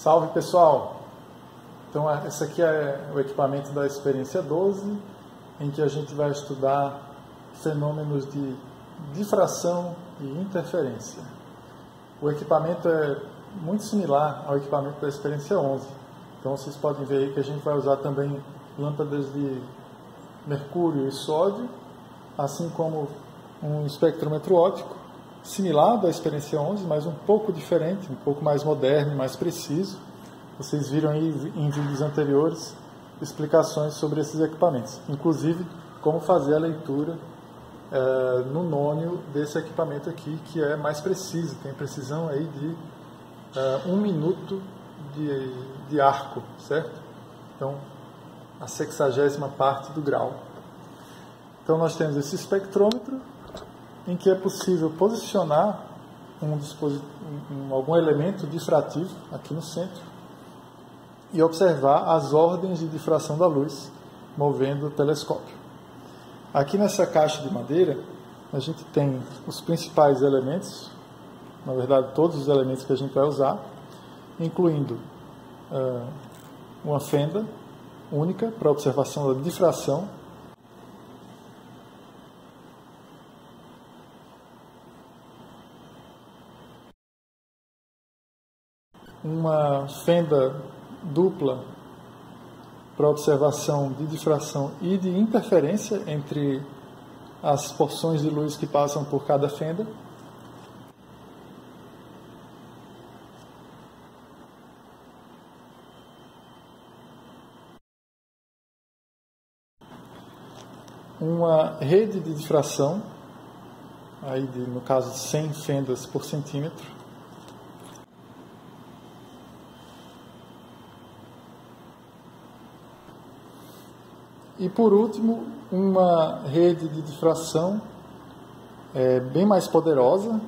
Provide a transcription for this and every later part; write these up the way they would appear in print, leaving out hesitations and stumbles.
Salve pessoal! Então esse aqui é o equipamento da experiência 12, em que a gente vai estudar fenômenos de difração e interferência. O equipamento é muito similar ao equipamento da experiência 11. Então vocês podem ver aí que a gente vai usar também lâmpadas de mercúrio e sódio, assim como um espectrômetro óptico, similar da experiência 11, mas um pouco diferente, um pouco mais moderno, mais preciso. Vocês viram aí em vídeos anteriores explicações sobre esses equipamentos, inclusive como fazer a leitura no nônio desse equipamento aqui, que é mais preciso, tem precisão aí de 1 minuto de arco, certo? Então, a 60ª parte do grau. Então, nós temos esse espectrômetro, em que é possível posicionar algum elemento difrativo aqui no centro e observar as ordens de difração da luz movendo o telescópio. Aqui nessa caixa de madeira, a gente tem os principais elementos, na verdade todos os elementos que a gente vai usar, incluindo uma fenda única para observação da difração, uma fenda dupla para observação de difração e de interferência entre as porções de luz que passam por cada fenda, uma rede de difração, aí no caso 100 fendas por centímetro, e por último, uma rede de difração bem mais poderosa,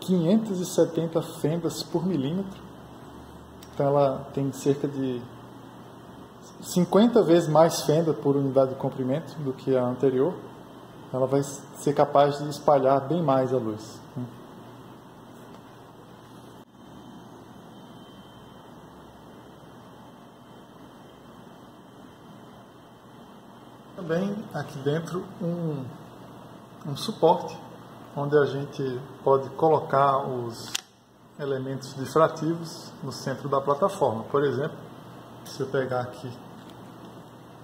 570 fendas por milímetro. Então ela tem cerca de 50 vezes mais fenda por unidade de comprimento do que a anterior. Ela vai ser capaz de espalhar bem mais a luz. Também aqui dentro um suporte onde a gente pode colocar os elementos difrativos no centro da plataforma. Por exemplo, se eu pegar aqui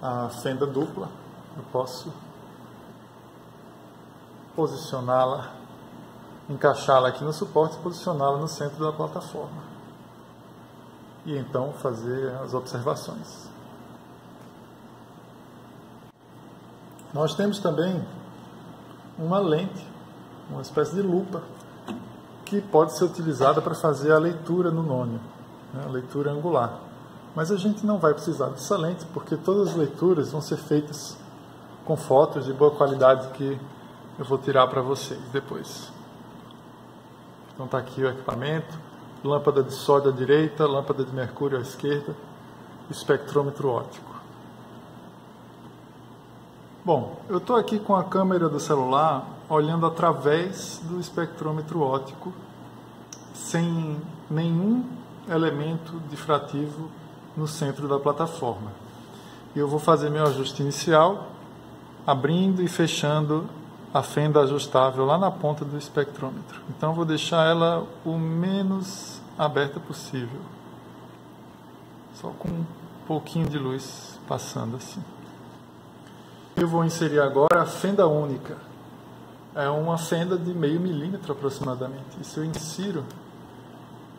a fenda dupla, eu posso posicioná-la, encaixá-la aqui no suporte e posicioná-la no centro da plataforma. E então fazer as observações. Nós temos também uma lente, uma espécie de lupa, que pode ser utilizada para fazer a leitura no nônio, né, a leitura angular. Mas a gente não vai precisar dessa lente, porque todas as leituras vão ser feitas com fotos de boa qualidade que eu vou tirar para vocês depois. Então está aqui o equipamento, lâmpada de sódio à direita, lâmpada de mercúrio à esquerda, espectrômetro óptico. Bom, eu estou aqui com a câmera do celular olhando através do espectrômetro óptico, sem nenhum elemento difrativo no centro da plataforma. E eu vou fazer meu ajuste inicial, abrindo e fechando a fenda ajustável lá na ponta do espectrômetro. Então, eu vou deixar ela o menos aberta possível, só com um pouquinho de luz passando assim. Eu vou inserir agora a fenda única. É uma fenda de meio milímetro aproximadamente. E se eu insiro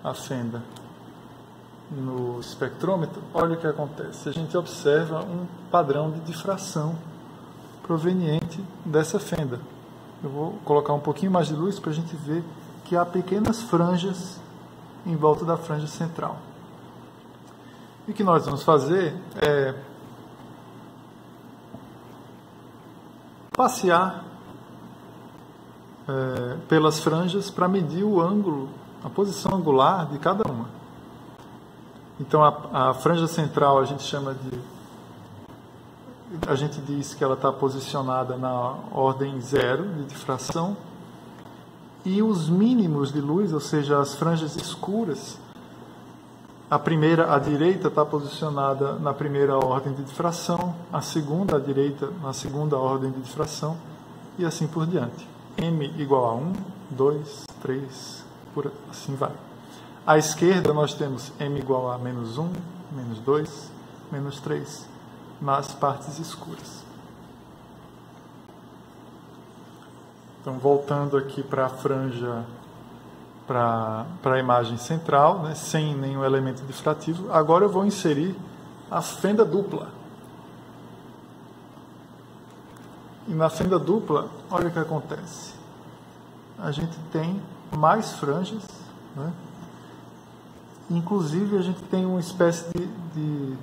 a fenda no espectrômetro, olha o que acontece. A gente observa um padrão de difração proveniente dessa fenda. Eu vou colocar um pouquinho mais de luz para a gente ver que há pequenas franjas em volta da franja central. E o que nós vamos fazer é passear pelas franjas para medir o ângulo, a posição angular de cada uma. Então a franja central a gente diz que ela está posicionada na ordem 0 de difração, e os mínimos de luz, ou seja, as franjas escuras, A primeira, à direita, está posicionada na primeira ordem de difração, a segunda, à direita, na segunda ordem de difração, e assim por diante. M igual a 1, 2, 3, por assim vai. À esquerda, nós temos M igual a menos 1, menos 2, menos 3, nas partes escuras. Então, voltando aqui para a franja, para a imagem central, né, sem nenhum elemento difrativo, agora eu vou inserir a fenda dupla. E na fenda dupla, olha o que acontece. A gente tem mais franjas, né? Inclusive a gente tem uma espécie de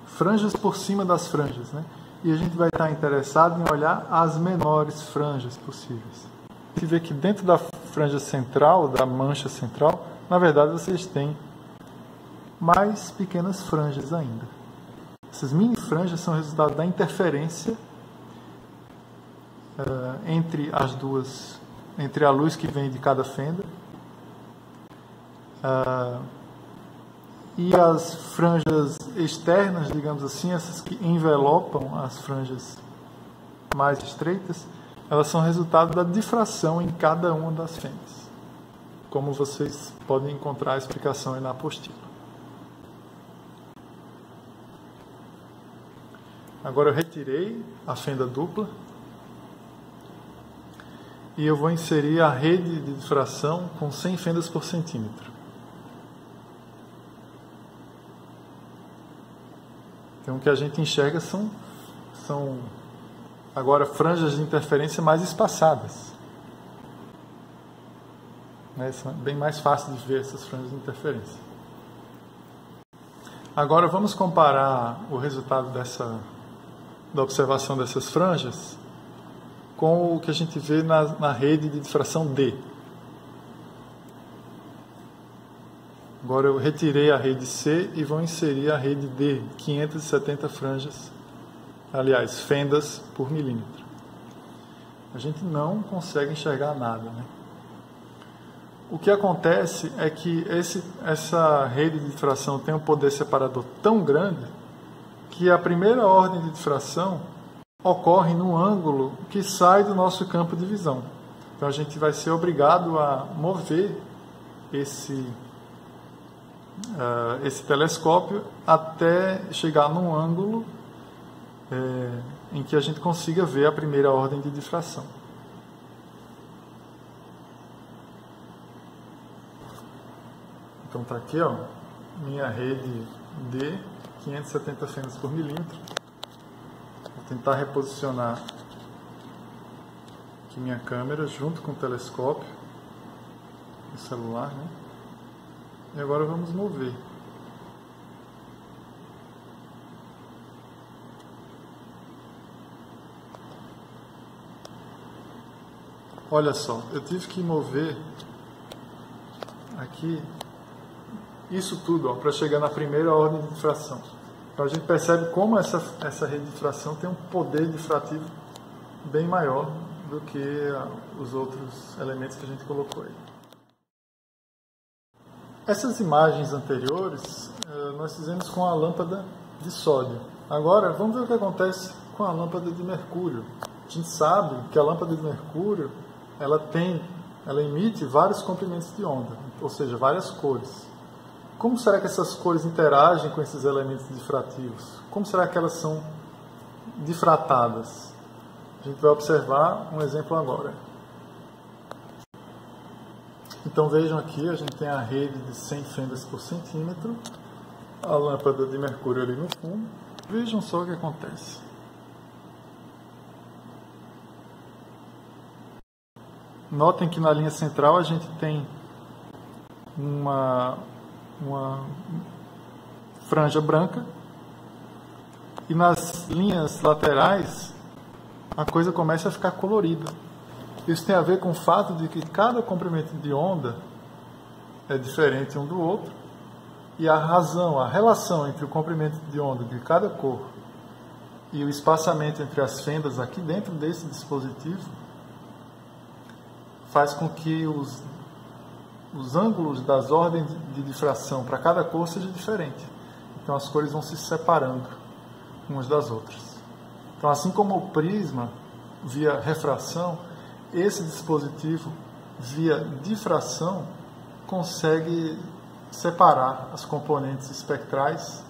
franjas por cima das franjas, né? E a gente vai estar interessado em olhar as menores franjas possíveis. A gente vê que dentro da franja central, da mancha central, na verdade vocês têm mais pequenas franjas ainda. Essas mini franjas são resultado da interferência entre as duas, entre a luz que vem de cada fenda e as franjas externas, digamos assim, essas que envelopam as franjas mais estreitas, elas são resultado da difração em cada uma das fendas, como vocês podem encontrar a explicação aí na apostila. Agora eu retirei a fenda dupla e eu vou inserir a rede de difração com 100 fendas por centímetro. Então o que a gente enxerga são agora franjas de interferência mais espaçadas. É bem mais fácil de ver essas franjas de interferência. Agora vamos comparar o resultado da observação dessas franjas com o que a gente vê na rede de difração D. Agora eu retirei a rede C e vou inserir a rede D, 570 franjas, aliás, fendas por milímetro. A gente não consegue enxergar nada, né? O que acontece é que essa rede de difração tem um poder separador tão grande que a primeira ordem de difração ocorre num ângulo que sai do nosso campo de visão. Então a gente vai ser obrigado a mover esse telescópio até chegar num ângulo em que a gente consiga ver a primeira ordem de difração. Então está aqui, ó, minha rede D, 570 fendas por milímetro. Vou tentar reposicionar aqui minha câmera junto com o telescópio, o celular, né? E agora vamos mover. Olha só, eu tive que mover aqui isso tudo para chegar na primeira ordem de difração. Então a gente percebe como essa rede de difração tem um poder difrativo bem maior do que os outros elementos que a gente colocou aí. Essas imagens anteriores nós fizemos com a lâmpada de sódio. Agora vamos ver o que acontece com a lâmpada de mercúrio. A gente sabe que a lâmpada de mercúrio ela emite vários comprimentos de onda, ou seja, várias cores. Como será que essas cores interagem com esses elementos difrativos? Como será que elas são difratadas? A gente vai observar um exemplo agora. Então vejam aqui, a gente tem a rede de 100 fendas por centímetro, a lâmpada de mercúrio ali no fundo. Vejam só o que acontece. Notem que na linha central a gente tem uma franja branca e nas linhas laterais a coisa começa a ficar colorida. Isso tem a ver com o fato de que cada comprimento de onda é diferente um do outro e a relação entre o comprimento de onda de cada cor e o espaçamento entre as fendas aqui dentro desse dispositivo faz com que os ângulos das ordens de difração para cada cor seja diferente. Então as cores vão se separando umas das outras. Então, assim como o prisma via refração, esse dispositivo via difração consegue separar as componentes espectrais,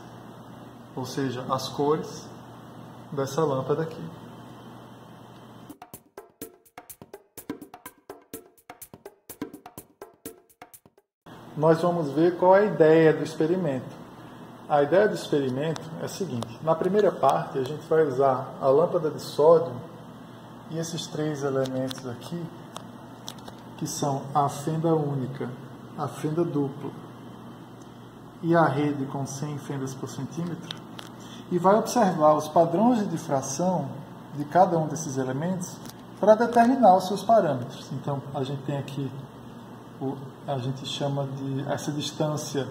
ou seja, as cores dessa lâmpada aqui. Nós vamos ver qual é a ideia do experimento. A ideia do experimento é a seguinte: na primeira parte a gente vai usar a lâmpada de sódio e esses três elementos aqui, que são a fenda única, a fenda dupla e a rede com 100 fendas por centímetro, e vai observar os padrões de difração de cada um desses elementos para determinar os seus parâmetros. Então a gente tem aqui, a gente chama de essa distância,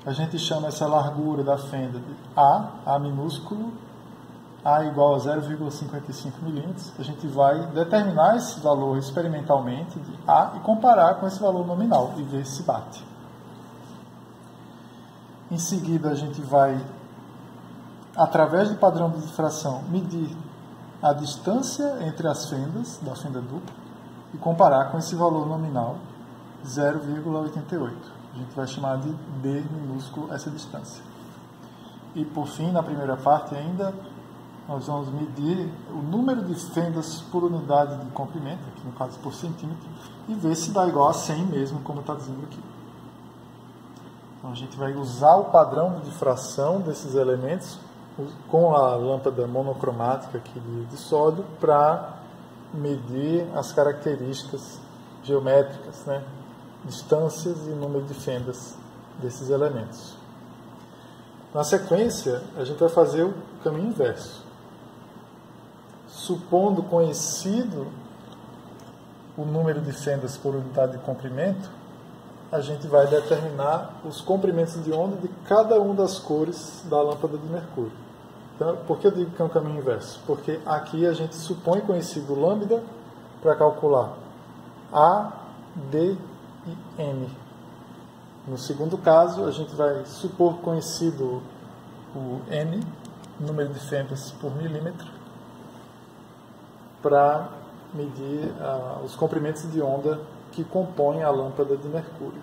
a gente chama essa largura da fenda de A minúsculo, A igual a 0,55 milímetros. A gente vai determinar esse valor experimentalmente de A e comparar com esse valor nominal e ver se bate. Em seguida, a gente vai, através do padrão de difração, medir a distância entre as fendas da fenda dupla e comparar com esse valor nominal, 0,88. A gente vai chamar de D minúsculo essa distância. E por fim, na primeira parte ainda, nós vamos medir o número de fendas por unidade de comprimento, aqui no caso por centímetro, e ver se dá igual a 100 mesmo, como está dizendo aqui. Então a gente vai usar o padrão de difração desses elementos com a lâmpada monocromática aqui de sódio para medir as características geométricas, né? Distâncias e número de fendas desses elementos. Na sequência, a gente vai fazer o caminho inverso. Supondo conhecido o número de fendas por unidade de comprimento, a gente vai determinar os comprimentos de onda de cada uma das cores da lâmpada de mercúrio. Então, por que eu digo que é um caminho inverso? Porque aqui a gente supõe conhecido o lambda para calcular A, D e M. No segundo caso, a gente vai supor conhecido o N, número de fendas por milímetro, para medir os comprimentos de onda que compõem a lâmpada de mercúrio.